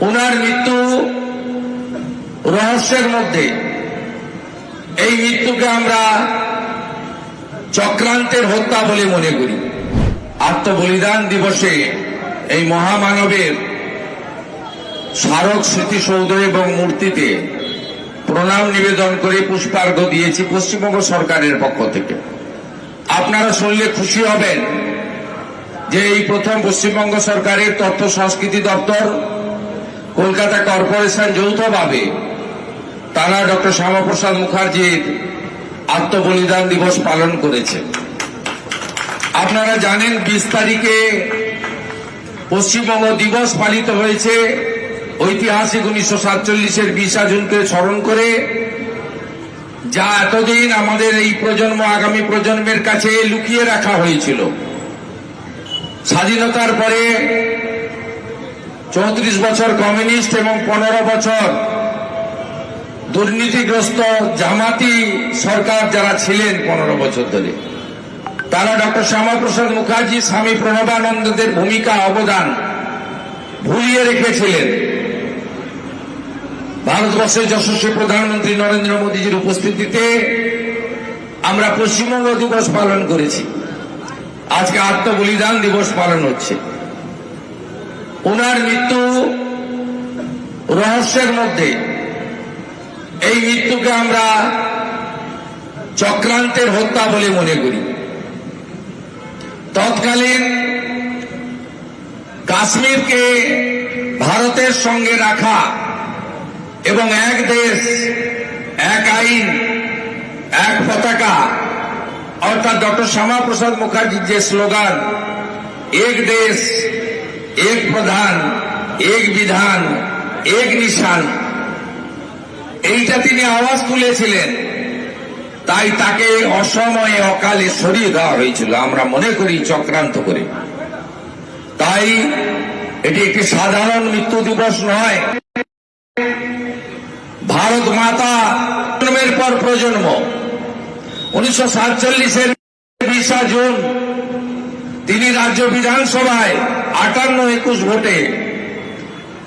ওনার মৃত্যু রহস্যের মধ্যে। এই মৃত্যুকে আমরা চক্রান্তের হত্যা বলে মনে করি। আত্মবলিদান দিবসে এই মহামানবের স্মারক স্মৃতিসৌধ এবং মূর্তিতে প্রণাম নিবেদন করে পুষ্পার্ঘ্য দিয়েছি পশ্চিমবঙ্গ সরকারের পক্ষ থেকে। আপনারা শুনলে খুশি হবেন যে এই প্রথম পশ্চিমবঙ্গ সরকারের তথ্য সংস্কৃতি দপ্তর, কলকাতা কর্পোরেশন যৌথভাবে তারা ডক্টর শ্যামাপ্রসাদ মুখার্জির আত্মবলিদান দিবস পালন করেছে। আপনারা জানেন 20 তারিখে পশ্চিমবঙ্গ দিবস পালিত হয়েছে ঐতিহাসিক 1947-এর 20 জুনকে স্মরণ করে, যা এতদিন আমাদের এই প্রজন্ম আগামী প্রজন্মের কাছে লুকিয়ে রাখা হয়েছিল। স্বাধীনতার পরে 34 বছর কমিউনিস্ট এবং 15 বছর দুর্নীতিগ্রস্ত জামাতি সরকার যারা ছিলেন 15 বছর ধরে, তারা ডক্টর শ্যামাপ্রসাদ মুখার্জি, স্বামী প্রণবানন্দদের ভূমিকা অবদান ভুলিয়ে রেখেছিলেন। ভারতবর্ষের যশস্বী প্রধানমন্ত্রী নরেন্দ্র মোদীজির উপস্থিতিতে আমরা পশ্চিমবঙ্গ দিবস পালন করেছি। আজকে আত্মবলিদান দিবস পালন হচ্ছে। ওনার মৃত্যু রহস্যের মধ্যে। এই মৃত্যুকে আমরা চক্রান্তের হত্যা বলে মনে করি। তৎকালীন কাশ্মীরকে ভারতের সঙ্গে রাখা এবং এক দেশ এক আইন এক পতাকা, অর্থাৎ ডক্টর শ্যামাপ্রসাদ মুখার্জির যে স্লোগান এক দেশ এক প্রধান এক বিধান এক নিশান, এইটা তিনি আওয়াজ তুলেছিলেন। তাই তাকে অসময়ে অকালে সরিয়ে দেওয়া হয়েছিল, আমরা মনে করি চক্রান্ত করে। তাই এটি একটি সাধারণ মৃত্যু দিবস নয়। ভারত মাতা প্রজন্মের পর প্রজন্ম 1947-এর 20 জুন তিনি রাজ্য বিধানসভায় 58-21 ভোটে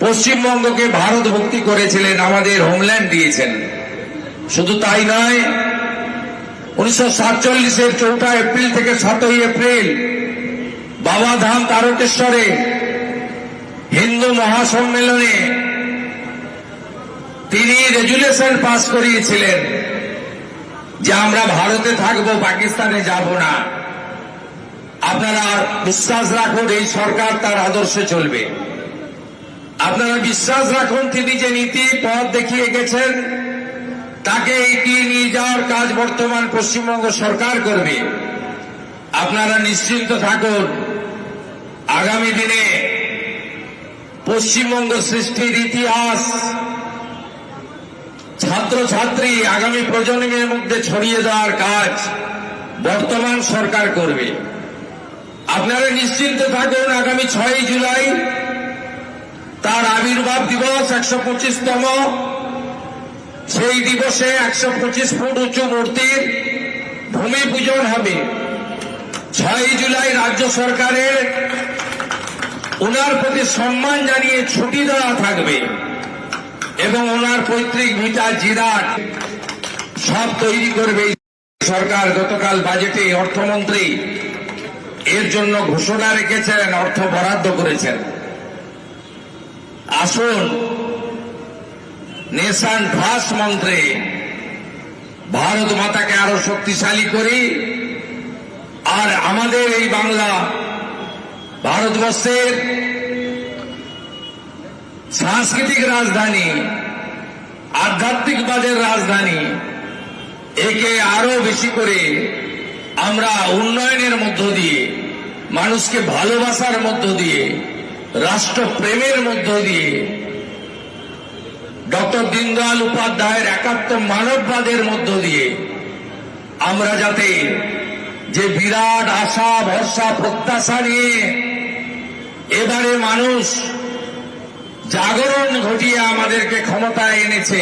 পশ্চিমবঙ্গকে ভারত ভক্তি করেছিলেন, আমাদের হোমল্যান্ড দিয়েছেন। শুধু তাই নয়, 1947-এর 4 এপ্রিল থেকে 7 এপ্রিল বাবাধাম তারকেশ্বরে হিন্দু মহাসম্মেলনে তিনি রেজুলেশন পাস করিয়েছিলেন যে আমরা ভারতে থাকবো, পাকিস্তানে যাব না। আপনারা বিশ্বাস রাখুন, এই সরকার তার আদর্শে চলবে। আপনারা বিশ্বাস রাখুন, তিনি যে নীতি পথ দেখিয়ে গেছেন তাকে এগিয়ে নিয়ে যাওয়ার কাজ বর্তমান পশ্চিমবঙ্গ সরকার করবে। আপনারা নিশ্চিন্ত থাকুন, আগামী দিনে পশ্চিমবঙ্গ সৃষ্টির ইতিহাস ছাত্রছাত্রী আগামী প্রজন্মের মধ্যে ছড়িয়ে দেওয়ার কাজ বর্তমান সরকার করবে। আপনারা নিশ্চিন্ত থাকুন, আগামী 6 জুলাই তার আবির্ভাব দিবস 125তম। সেই দিবসে 125 ফুট উঁচু মূর্তির ভূমি পূজন হবে। 6 জুলাই রাজ্য সরকারের ওনার প্রতি সম্মান জানিয়ে ছুটি দেওয়া থাকবে এবং ওনার পৈতৃক ভিটা জিরাট সব তৈরি করবে সরকার। গতকাল বাজেটে অর্থমন্ত্রী এর জন্য ঘোষণা রেখেছেন, অর্থ বরাদ্দ করেছেন। আসুন নেশন ফার্স্ট মন্ত্রে ভারত মাতাকে আরো শক্তিশালী করি, আর আমাদের এই বাংলা ভারতবর্ষের সাংস্কৃতিক রাজধানী, আধ্যাত্মিকবাদের রাজধানী, একে আরো বেশি করে আমরা উন্নয়নের মধ্য দিয়ে, মানুষকে ভালোবাসার মধ্য দিয়ে, রাষ্ট্রপ্রেমের মধ্য দিয়ে, ডক্টর দীনদয়াল উপাধ্যায়ের একাত্ম মানববাদের মধ্য দিয়ে আমরা যাতে যে বিরাট আশা ভরসা প্রত্যাশা নিয়ে এবারে মানুষ জাগরণ ঘটিয়ে আমাদেরকে ক্ষমতায় এনেছে,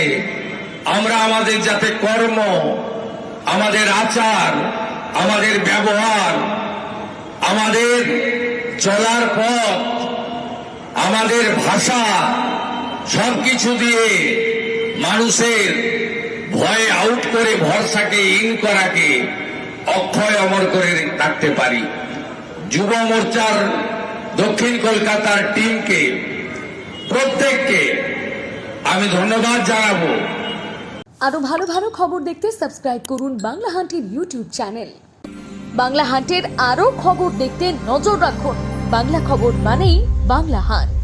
আমরা আমাদের যাতে কর্ম, আমাদের আচার, আমাদের ব্যবহার, আমাদের চলার পথ, আমাদের ভাষা, সবকিছু দিয়ে মানুষের ভয় আউট করে ভরসাকে ইন করাকে অক্ষয় অমর করে রাখতে পারি। যুব মোর্চার দক্ষিণ কলকাতার টিমকে প্রত্যেককে আমি ধন্যবাদ জানাবো। আরো ভালো ভালো খবর দেখতে সাবস্ক্রাইব করুন বাংলা হান্টের ইউটিউব চ্যানেল। বাংলা হান্টের আরো খবর দেখতে নজর রাখুন। বাংলা খবর মানেই বাংলা হান্ট।